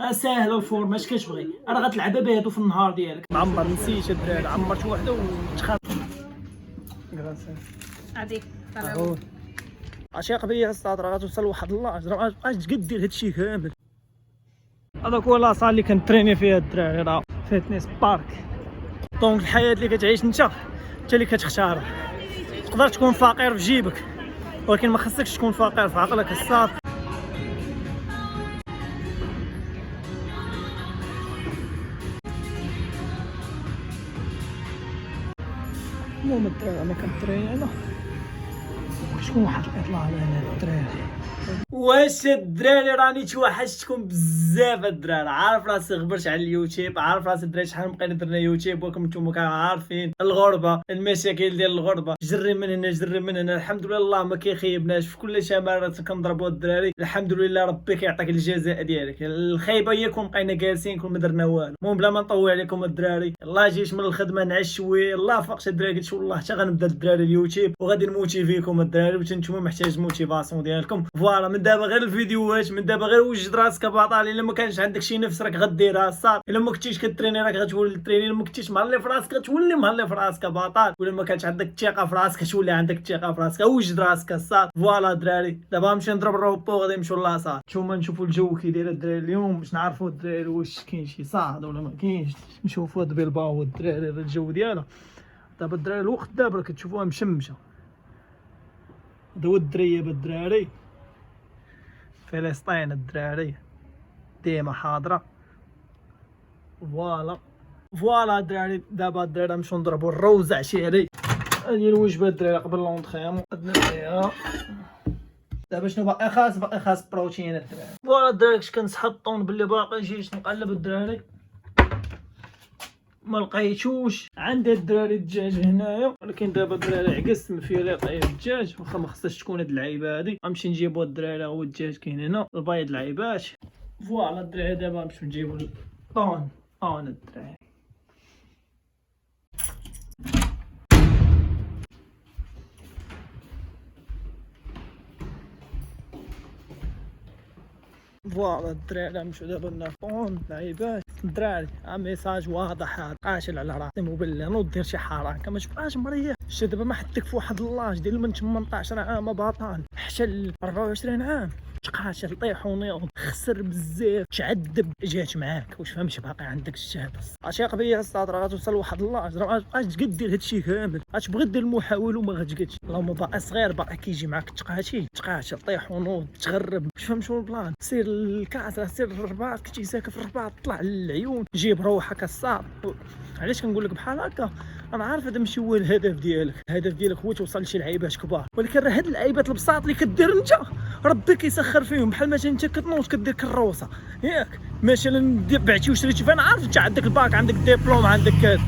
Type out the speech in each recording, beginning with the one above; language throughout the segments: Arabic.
ساهله الفورمه اش كتبغي، راه غتلعبها بهادو في النهار ديالك. معمر نسيت الدراري، عمرت وحده وتخاف. كراسي هذيك طلعوا عشاق بيا الصاد، راه غتوصل لواحد اللاج، راه مابقاش تقد دير هادشي كامل. هذاك هو لاصال اللي كنتريني فيها الدراري، راه فيتنس بارك. دونك الحياه اللي كتعيش انت اللي كتختارها. تقدر تكون فقير في جيبك، ولكن ما خصكش تكون فقير في عقلك الصاد. المهم الدراري انا كنتريني انا، شكون واحد الاطلاع على هنا الدراري. واش الدراري راني توحشتكم بزاف الدراري، عارف راسي غبرت على اليوتيوب، عارف راسي الدراري شحال بقينا درنا يوتيوب، ولكم نتوما عارفين الغربه، المشاكل ديال الغربه، جري من هنا جري من هنا. الحمد لله الله ما كيخيبناش في كل شمارات كنضربوا الدراري، الحمد لله ربي كيعطيك الجزاء ديالك. الخايبه هي كون بقينا جالسين كون ما درنا والو. المهم بلا ما نطول عليكم الدراري، الله جيت من الخدمه نعس شويه، الله فقت الدراري قلت والله حتى غنبدا الدراري اليوتيوب وغادي نموتيفيكم الدراري، باش نتوما محتاج موتيفاسيون ديالكم. فوالا من دابا غير الفيديوهات، من دابا غير وجد راسك بطل. الا ما كانش عندك شي نفس راك غديرها صافي، الا ما كنتيش كتريني راك غتولي تريني، الا ما كنتيش مهلي في راسك غتولي مهلي في راسك بطل، ولا ما كانش عندك الثقه في راسك غتولي عندك الثقه في راسك. وجد راسك صافي. فوالا دراري دابا نمشي نضرب الروبو غادي نمشيو لاصال، نتوما نشوفوا الجو كي داير الدراري اليوم باش نعرفوا الدراري واش كاين شي صعد ولا ما كاينش. نشوفوا هاد بيلباو الدراري الجو ديالها دابا الدراري الوقت دابا كتشوفوها مشمشه. هذا هو الدريه بالدراري، فلسطين الدراري ديما حاضره. فوالا الدراري دابا الدراري نمشيو نضربوا الروز عشيري. هذه الوجبه الدراري قبل لونطخيمون عندنا فيها دابا شنو باقي خاص بروتين الدراري. فوالا الدراري كنت كنسحطون باللي باقي جيت نقلب الدراري ما لقيتوش. عندي الدراري الدجاج هنايا، ولكن دابا الدراري عكست ما فيها لا طيب الدجاج، واخا ما خصهاش تكون هاد اللعيبه هادي. غنمشي نجيبو الدراري، هو الدجاج كاين هنا، البيض لعيبات. فوالا الدراري دابا نمشيو نجيبو الطون الدراري. فوالا الدراري نمشيو دابا نطون لعيبات. الدراري ميساج واضح، هذا قاشل على راسي وبالله نوض دير شي حركه ما تبقاش مريح. شتي دابا ما حدك في واحد اللاج ديال من 18 عام بطل حتى ل 24 عام تقاشر طيح ونيض، خسر بزاف، تعذب، جات معاك واش فهمتي باقي عندك الشهاده. عشاق بيا الصاد، راه غتوصل لواحد اللاج راه مابقاش تقد دير هادشي كامل، غتبغي دير المحاول وما غتقدش. اللهم باقي صغير باقي كيجي معاك تقاشر طيح ونوض تغرب، واش فهم شنو البلان. سير الكاس، سير الرباط، كنتي ساكن في الرباط طلع للعيون، جيب روحك الصاد. علاش كنقول لك بحال هكا؟ انا عارف هذا ماشي هو الهدف ديالك، الهدف ديالك هو توصل لشي لعيبات كبار، ولكن راه هاد اللعيبات البساط اللي كدير انت ربي كيسخر فيهم. بحال مثلا انت كتنوض كدير كروسه ياك، مثلا بعتي وشريتي، فانا عارف انت عندك الباك عندك الدبلوم عندك كذا،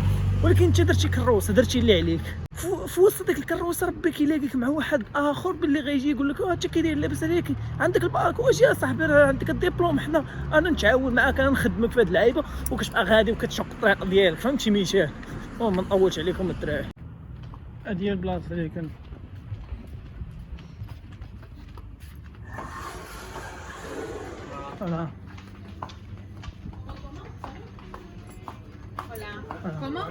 ولكن انت درتي كروسه، درتي اللي عليك. في وسط ديك الكروسه ربي كيلاقيك مع واحد اخر باللي غيجي يقول لك انت كي داير لاباس عليك عندك الباك، واش يا صاحبي راه عندك الدبلوم، حنا انا نتعاون معاك، انا نخدمك في هاد اللعيبه، وكتبقى غادي وكتشق الطريق ديالك، فهمتي ميشيل. ما نطولش عليكم الدراري، هادي هي البلاصه اللي كنت. Hola. Hola. ¿Cómo?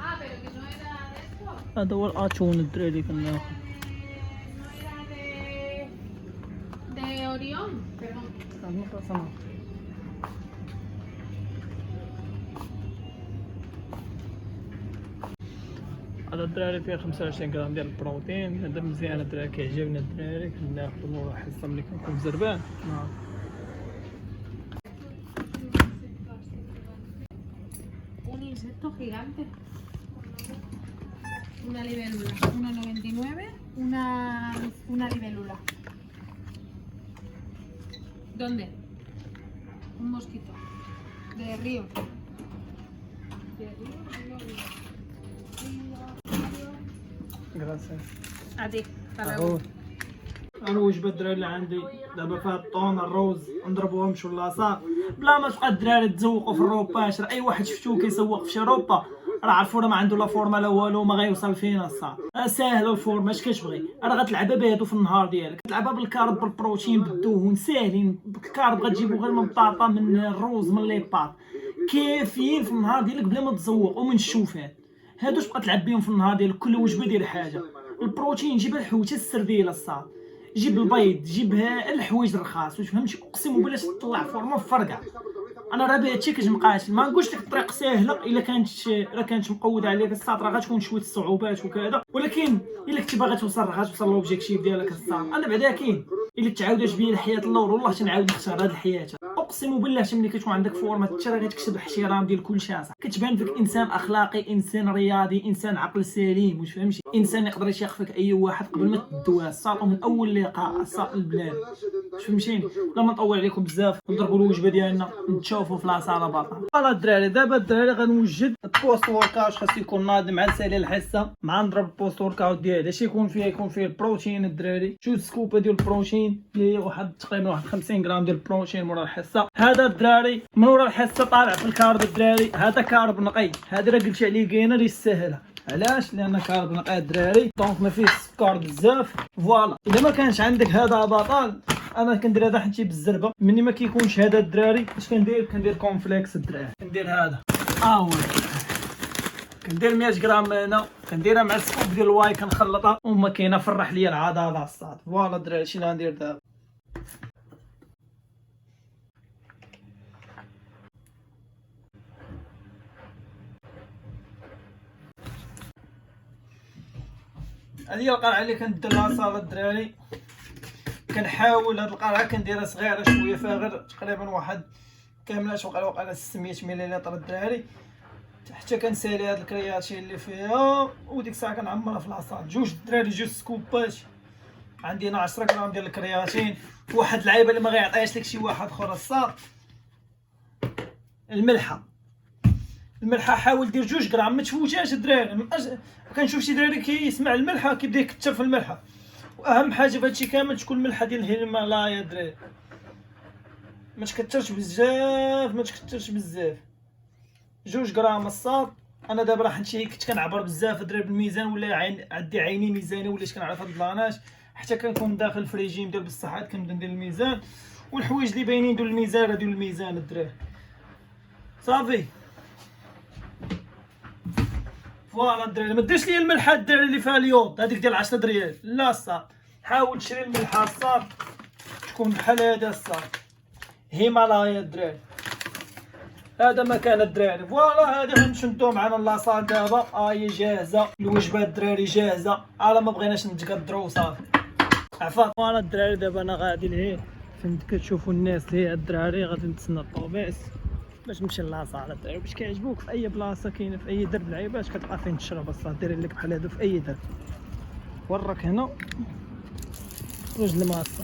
Ah, pero que no era de esto. هذا هو الاتون الدراري كنا. No era de Orión, perdón. هذا الدراري فيه 25 غرام ديال البروتين، هذا مزيان الدراري كيعجبنا الدراري، كناخذو حصه ملي كنكون زربان. Un insecto gigante. Una libélula. 1,99. Una libélula. ¿Dónde? Un mosquito. De río. De río. Gracias. هذيك طلعوا انا وجبه الدراري اللي عندي دابا فيها الطون الروز، نضربوها نمشيو لاصال بلا ما تبقى الدراري تزوقوا في الروباش. راه اي واحد شفتوه كيسوق في شي روبا راه عرفوا راه ما عنده لا فورما لا والو، ما غيوصل فينا الصاد. ساهله الفورما، اش كتبغي؟ راه غتلعبها بهادو في النهار ديالك، تلعبها بالكارب بالبروتين بالدهون ساهلين. بالكارب غتجيبو غير من بطاطا من الروز من لي باط، كافيين في النهار ديالك بلا ما تزوق، ومن الشوفان هادو تبقى تلعب بهم في النهار ديالك. كل وجبه دير حاجه. البروتين جيب الحوته السرديله الصاد، جيب البيض، جيبها الحوايج الرخاص، واش فهمتي؟ اقسم بالله تطلع فورما فرقع. انا راه بهادشي كنقاتل، ما نقولش لك الطريق ساهله الا كانت مقوده عليك الصاد، راه غتكون شويه الصعوبات وكذا، ولكن الا كنتي باغي توصل راه غتوصل لوبجيكتيف ديالك الصاد. انا بعدا كاين الا تعاودات بيا الحياه اللور والله تنعاود نختار هاد الحياه. اقسم بالله ملي كتكون عندك فورما حتى راه غتكسب الاحترام ديال كلشي، كتبان فيك انسان اخلاقي، انسان رياضي، انسان عقل سليم، واش فهمتي؟ انسان يقدر يشيخ اي واحد قبل ما تدوها الصاد، من اول لقاء الصاد البلاد، واش فهمتيني؟ لا ما نطول عليكم بزاف، نضربوا الوجبه ديالنا نتشوفوا في لاصاله باطا. فوالا الدراري، دابا الدراري غنوجد البوست وركاوت، خاص يكون ناضي مع نسالي الحصه، مع نضرب البوست وركاوت ديالي. اش يكون فيه البروتين الدراري، 2 سكوبه ديال البروتين، هي واحد تقريبا 50 غرام ديال البروتين مورا الحصه. هذا الدراري من ورا الحصه طالع في الكارب الدراري، هذا كارب نقي، هذا راه قلت عليه كاينه يستاهلها. علاش؟ لان كارب نقي الدراري دونك ما فيه السكر بزاف. فوالا اذا ما كانش عندك هذا بطال، انا كندير هذا حنتي بالزربه. مني ما كيكونش هذا الدراري، اش كندير كونفليكس الدراري، كندير هذا هو كندير 100 غرام هنا، كنديرها مع السكوب ديال الواي كنخلطها، وما كاينه فرح ليا العضله الصاد. فوالا الدراري شنو غندير دابا؟ هذه هي القرعه اللي كندير لها صاله الدراري. كنحاول هاد القرعه كنديرها صغيره شويه، فيها غير تقريبا واحد كاملاش وقع 600 مليلتر الدراري، حتى كنسالي هاد الكرياتين اللي فيها، وديك الساعه كنعمرها في لاصال. جوج الدراري، 2 سكوبات، عندي هنا 10 غرام ديال الكرياتين. واحد اللعيبه اللي ما غيعطيهاش لك شي واحد اخر الصاد، الملحه حاول دير 2 غرام، ما تفوتهاش الدراري. كنشوف شي دراري كيسمع الملحه كيبدا يكثر في الملحه، واهم حاجه في هادشي كامل تكون الملحه ديال الهيمالايا الدراري، ما تكثرش بزاف، 2 غرام الصاد. انا دابا راه حنتي كنت كنعبر بزاف الدراري بالميزان، ولا عندي عيني ميزاني، وليت كنعرف هاد البلانات، حتى كنكون داخل في ريجيم ديال بالصحه كنبدا ندير الميزان، والحوايج اللي باينين ديال الميزان ديال الميزان الدراري صافي. فوالا الدراري، ما ديرش ليا الملحه الدراري اللي فيها اليود هذيك ديال 10 دريال، لا الصاد. حاول تشري الملحه الصاد تكون بحال هذا الصاد، هيمالايا الدراري. هذا مكان الدراري. فوالا هذه غنشدو معنا لاصال دابا، هي جاهزه الوجبه الدراري جاهزه، على ما بغيناش نتقدروا صافي عفاك. فوالا الدراري دابا انا غادي لهيه، فهمت؟ كتشوفوا الناس اللي الدراري غادي نتسنى الطوبيس باش نمشي لاصال الدراري. باش كيعجبوك في اي بلاصه كاينه في اي درب لعيبات كتلقى فين تشرب الصاد، دايرين لك بحال هادو في اي درب. وراك هنا خرج الماصه.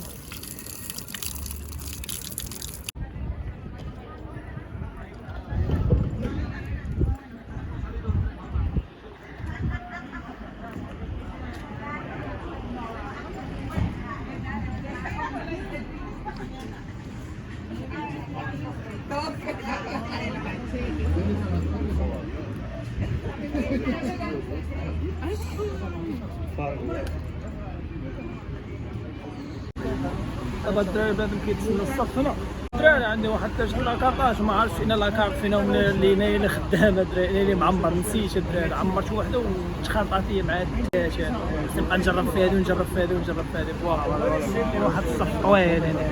دابا الدراري بنادم كيتسنى الصف هنا. الدراري عندي واحد تاج لاكارطاج، ما عرفتش فين لاكارط فينا، اللي نايله خدامه الدراري اللي معمر، نسيت الدراري عمرت وحده وتخانطات هي مع هاد الثلاثه، نبقى نجرب في هذه ونجرب في هذه ونجرب في هذه. فوالا كاين واحد الصف طويل هنا.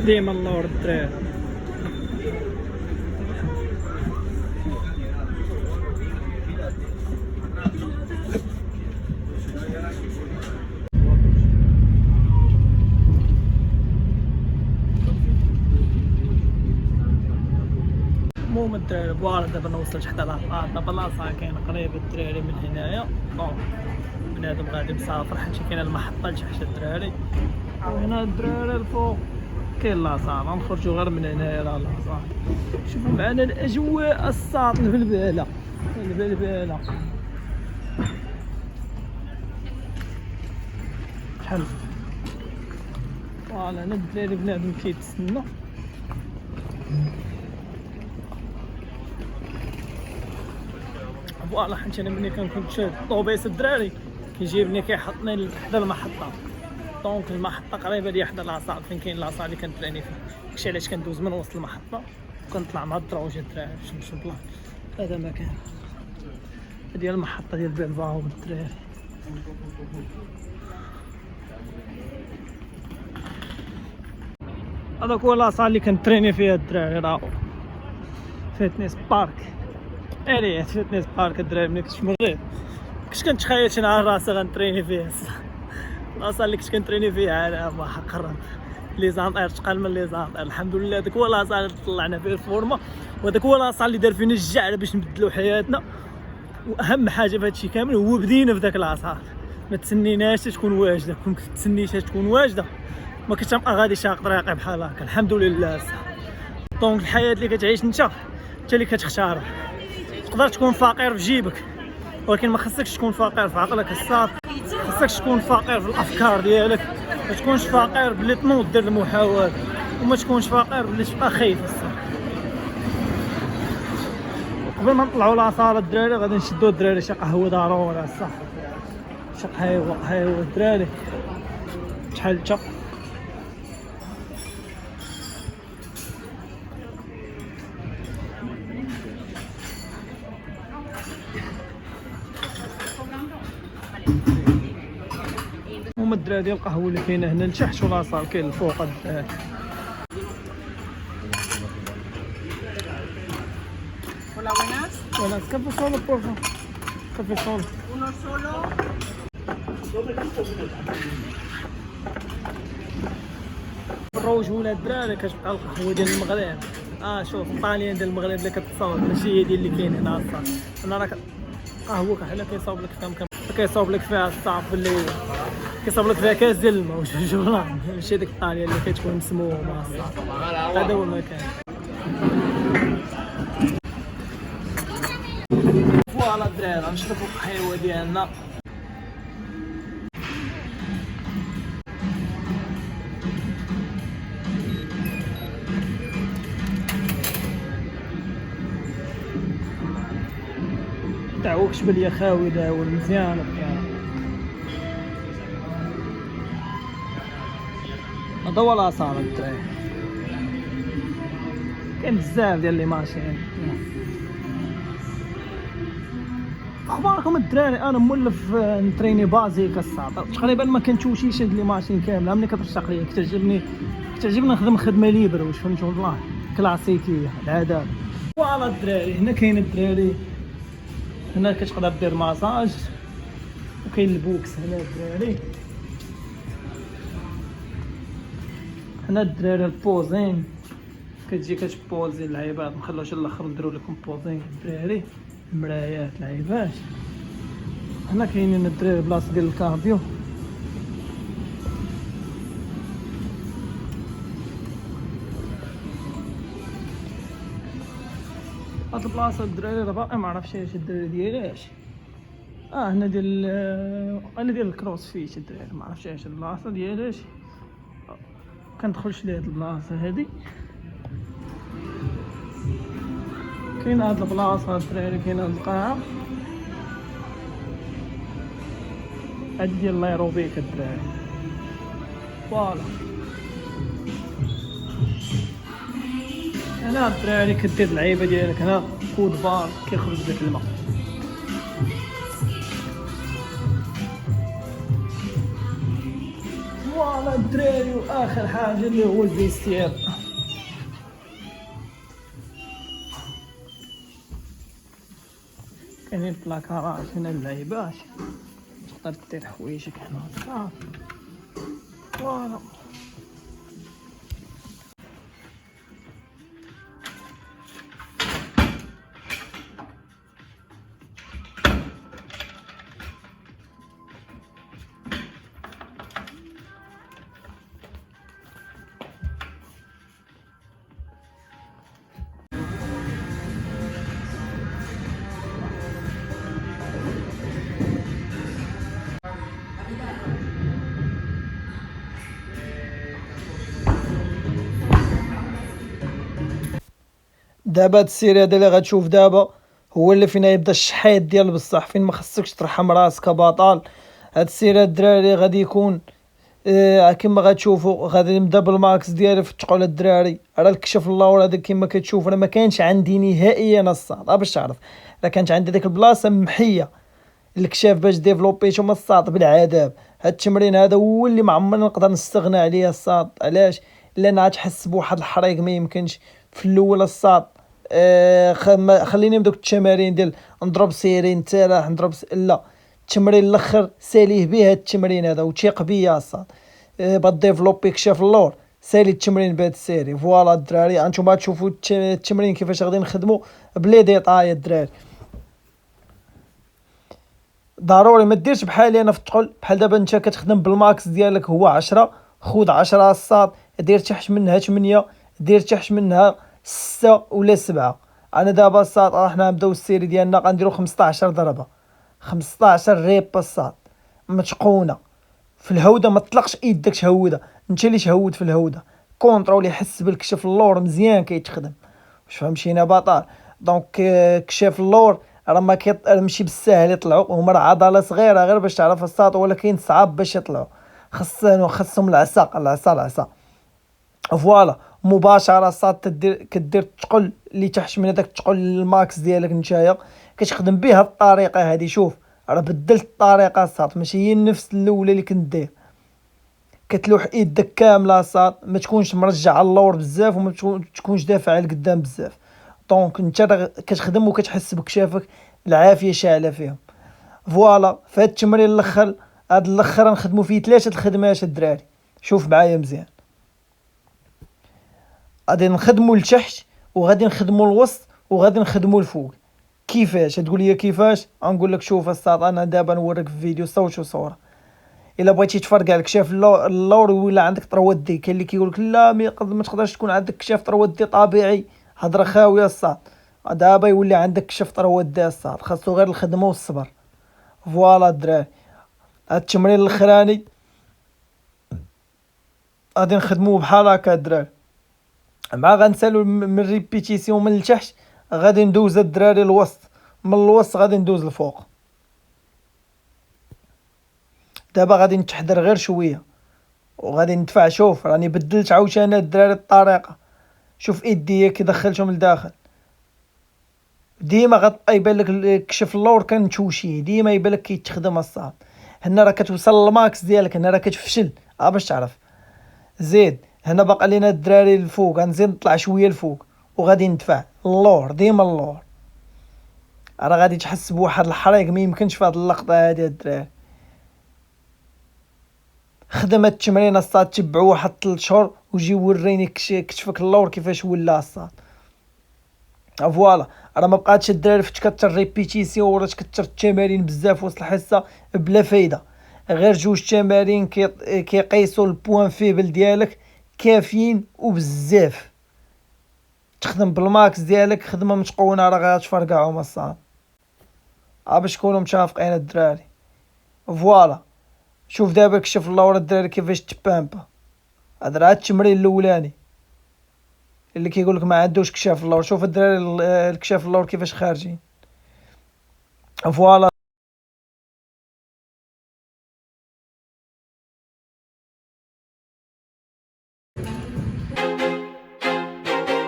ديما اللور الدراري. المهم الدراري فوالا دابا انا وصلت حتى لهاد البلاصه، كاين قريب الدراري من هنايا. بنادم غادي مسافر حيت كاينه المحطه لتحت الدراري، وهنا الدراري الفوق كاين لاصال غنخرجوا غير من هنا راه لاصال. شوفوا معنا الاجواء الساطنه في البالة شحال فوالا. انا الدراري بنادم كيتسنى فوالا، حيت انا ملي كنكون شاد الطوبيس الدراري كيجيبني كيحطني حدا المحطه، دونك المحطه قريبه لي حدا لاصال فين كاين لاصال اللي كنتريني فيه. داكشي علاش كندوز من وسط المحطه وكنطلع مع الدروجه الدراري باش نمشيو بلاصه. هذا مكان هادي المحطه ديال بلباو الدراري. هذاك هو لاصال اللي كنتريني فيها الدراري، راه فيتنس بارك. الي فيتنس بارك الدراري. ملي كنت في المغرب كنت كنتخيل شي نهار راسي غنتريني فيه. لاصال اللي كنت كنتريني فيها انا ما قرب لي زانطير تقال من لي زانطير. الحمد لله داك هو لاصال اللي طلعنا فيه الفورمه، وداك هو لاصال اللي دار فينا الجعل باش نبدلوا حياتنا. واهم حاجه في هادشي كامل هو بدينا في داك لاصال، ما تسنيناش تكون واجده. كون كنت تسنيتها تكون واجده ما كنتش نبقى غادي شاق طريقي بحال هكا. الحمد لله. دونك الحياه اللي كتعيش انت اللي كتختارها. تقدر تكون فقير في جيبك ولكن ما خصكش تكون فقير في عقلك الصافي، خصكش تكون فقير في الافكار ديالك، ما تكونش فقير باللي تنوض دير المحاولات، وما تكونش فقير باللي تبقى خايف الصراحه. قبل ما نطلعوا لاصال الدراري غادي نشدوا الدراري شي قهوه ضروري صح. شي قهوه الدراري شحال تا هما الدراري ديال القهوه اللي كاينه هنا لتحت ولاصال كاين الفوق الدراري. Hola, buenas. Buenas, café solo, por favor. Café solo. Uno solo. الروج ولا الدراري كتبقى القهوه ديال المغرب. شوف الطاليان ديال المغرب اللي كتصاوب ماشي هي ديال اللي كاين هنا الصاط. انا راه قهوه كحله كيصاوب لك فيها كيصاوب لك فيها الصاف اللي كيصاوب لك فيها كاس ديال الماء وجران. ماشي ديك الطاليه اللي كتكون مسمومه الصاط. هذا هو المكان. فوالا الدراري غنشربوا القهوه ديالنا. تعوك شبل يا خاوي داول مزيان هذا هو لاصال الدراري. كاين بزاف ديال لي ماشين. اخباركم الدراري؟ انا مولف نتريني بازيك الصاط تقريبا ما كنتوشيش هاد لي ماشين كامله. ملي كترشق ليا كتعجبني نخدم خدمه ليبر واش فهمتوا والله كلاسيكيه العادات. فوالا الدراري هنا كاين الدراري هنا كتقدر دير ماساج وكاين البوكس هنا الدراري. هنا الدراري البوزين كتجي كتبوزي اللعيبات مخلوش الاخر نديرو لكم بوزين الدراري. المرايات لعيبات. هنا كاينين الدراري بلاصه ديال الكارديو. هاد البلاصه الدراري راه باقي معرفتش اش الدراري ديالاش. هنا ديال الكروس فيت الدراري معرفتش اش البلاصه ديالاش. كندخلش لهاد البلاصه هادي. كاين هاد البلاصه الدراري كاين هاد القاعه هادي ديال الايروبيك الدراري. فوالا هنا الدراري كدير اللعيبه ديالك. هنا كود بار كيخرج داك الماء. فوالا الدراري واخر حاجه اللي هو الفيستير. كاينين بلاكارات هنا اللعيبات تقدر دير حوايجك هنا صافي. فوالا دابا هاد السيري هذا اللي غتشوف دابا هو اللي فينا يبدا الشحيط ديال بصح، فين ما خصكش ترحم راسك بطل. هاد السيري الدراري غادي يكون كما غتشوفوا، غادي نبدا بالماكس ديالي في الثقل الدراري. راه الكشف اللور هذا كما كتشوف راه ما كانش عندي نهائيا الصاد، باش تعرف راه كانت عندي ديك البلاصه محيه الكشاف باش ديفلوبيتو ما الصاد بالعذاب. هاد التمرين هذا هو اللي ما عمرنا نقدر نستغنى عليه الصاد. علاش؟ لان غتحس بواحد الحريق ما يمكنش في الاول الصاد. خليني بدوك التمارين ديال نضرب سيري انت راح نضرب لا، التمرين الاخر ساليه به هاد التمرين هذا وثيق بيا الصاد. بغا ديفلوبي كشاف اللور سالي التمرين بهاد السيري. فوالا الدراري انتوما تشوفوا التمرين كيفاش غادي نخدموا بلي ديطاي الدراري. ضروري ما ديرش بحالي انا في الثقل، بحال دابا انت كتخدم بالماكس ديالك هو 10، خذ 10 الصاد، دير تحت منها 8، دير تحت منها 6 ولا 7. انا دابا الصاد راحنا نبداو السيري ديالنا غنديرو 15 ضربه، 15 ريب الصاد متقونه في الهوده. ما تطلقش ايدك تهودها، انت اللي تهود في الهوده. كونترول يحس بالكشف اللور مزيان كيتخدم، واش فهمتينا بطال؟ دونك كشاف اللور راه ما ماشي بالساهل يطلعوا، هما راه عضله صغيره غير باش تعرف الصاد، ولكن صعب باش يطلعوا. خصهم العصا. فوالا مباشره الصاد كدير الثقل اللي تحت من هذاك الثقل الماكس ديالك نتايا كتخدم به هاد الطريقه هذه. شوف راه بدلت الطريقه الصاد، ماشي هي نفس الاولى اللي كنت دير. كتلوح ايدك كامله الصاد، ما تكونش مرجع على اللور بزاف وما تكونش دافع لقدام بزاف. دونك انت كتخدم وكتحس بكشافك العافيه شاعله فيهم. فوالا في هاد التمرين الاخر، هاد الاخر نخدموا فيه 3 الخدمات الدراري. شوف معايا مزيان، غادي نخدموا لتحت وغادي نخدموا الوسط وغادي نخدموا الفوق. كيفاش؟ تقول لي كيفاش؟ غنقول لك شوف الصاد، انا دابا نوريك في فيديو صوت وصوره. الا بغيتي تفرقع الكشاف اللور ولا عندك طرودي، كاين اللي كيقول لك لا ما تقدرش تكون عندك كشاف طرودي طبيعي، هضره خاويه الصاد. دابا يولي عندك كشاف طرودي الصاد، خاصو غير الخدمه والصبر. فوالا الدراري هاد التمرين الاخراني غادي نخدموه بحال هكا الدراري، مع غنسالو من ريبيتيسيون من التحت. غادي ندوز الدراري الوسط، من الوسط غادي ندوز الفوق. دابا غادي نتحضر غير شويه وغادي ندفع. شوف راني بدلت عاوتاني الدراري الطريقه. شوف ايديا كي دخلتهم لداخل، ديما غتبقى يبان لك الكشف اللور كنتوشيه، ديما يبان لك كيتخدم الصاد. هنا راه كتوصل للماكس ديالك، هنا راه كتفشل باش تعرف. زيد هنا باقي لينا الدراري الفوق، غنزيد نطلع شويه الفوق وغادي ندفع اللور، ديما اللور. راه غادي تحس بواحد الحريق ما يمكنش في هاد اللقطه هادي الدراري. خدم هاد التمرين الصاد، تبعو واحد 3 شهور وجي وريني كشفك اللور كيفاش ولا الصاد. فوالا راه ما بقاتش الدراري تكثر ريبيتيسيون ولا تكثر التمارين بزاف وسط الحصه بلا فايده. غير 2 تمارين كيقيسوا البوان فيبل ديالك كافيين وبزاف. تخدم بالماكس ديالك خدمه متقونه راه غتفرقعهم الصاد. باش تكونوا متفقين الدراري. فوالا شوف دابا كشف اللور الدراري كيفاش تبامبا. هذا راه التمرين الاولاني اللي كيقول لك ما عندوش كشاف اللور. شوف الدراري الكشاف اللور كيفاش خارجين. فوالا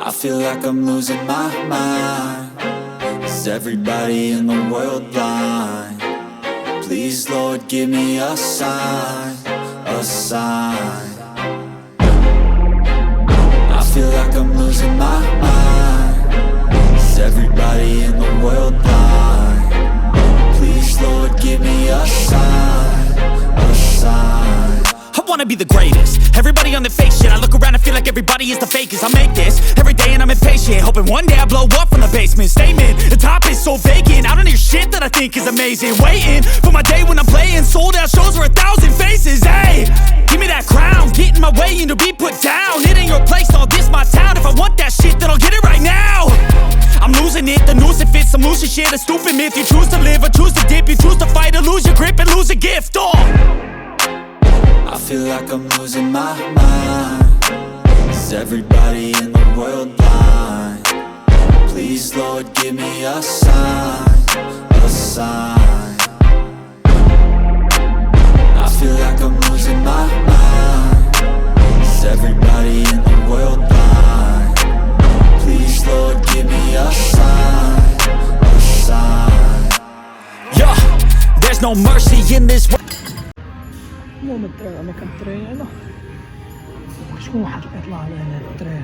I feel like I'm losing my mind. Is everybody in the world blind? Please Lord give me a sign, a sign. I feel like I'm losing my mind. Is everybody in the world blind? Please Lord give me a sign, a sign. I wanna be the greatest. Everybody on the fake shit. I look around and feel like everybody is the fakest. I make this every day and I'm impatient, hoping one day I blow up from the basement. Statement, the top is so vacant. I don't hear shit that I think is amazing. Waiting for my day when I'm playing sold out shows for 1,000 faces. Hey, give me that crown, get in my way and to be put down. It ain't your place, all this my town. If I want that shit, then I'll get it right now. I'm losing it, the noose it fits. I'm losing shit, a stupid myth. You choose to live or choose to dip. You choose to fight or lose your grip and lose a gift. I feel like I'm losing my mind. Is everybody in the world blind? Please Lord give me a sign, a sign. I feel like I'm losing my mind. Is everybody in the world blind? Please Lord give me a sign, a sign. Yeah, there's no mercy in this world. المهم الدراري انا كنترينا هنا شكون واحد يطلع على هنا الدراري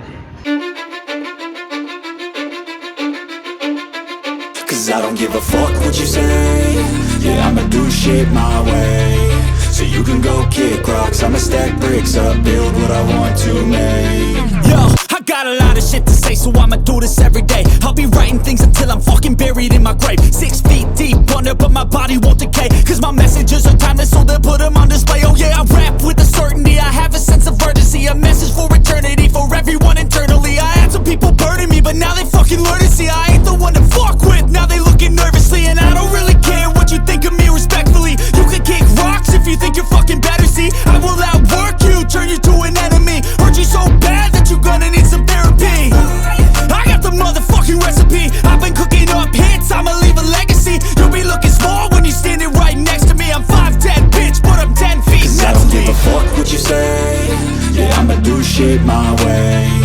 Cause I don't give a fuck what you say. Yeah, I'ma do shit my way. So you can go kick rocks, I'ma stack bricks up, build what I want to make. Yo, I got a lot of shit to say, so I'ma do this every day. I'll be writing things until I'm fucking buried in my grave. 6 feet deep under, but my body won't decay. Cause my messages are timeless, so they'll put them on display. Oh yeah, I rap with a certainty, I have a sense of urgency. A message for eternity, for everyone internally. I had some people burning me, but now they fucking learn to see I ain't the one to fuck with. Now they looking nervously, and I don't really care what you think of me respectfully. You can kick rocks if you think you're fucking better, see. I will outwork you, turn you to an enemy. Hurt you so bad that you're gonna need some therapy. I got the motherfucking recipe. I've been cooking up hits, I'ma leave a legacy. You'll be looking small when you're standing right next to me. I'm 5'10", bitch, but I'm 10 feet. Cause I don't give a fuck what you say. Yeah, I'ma do shit my way.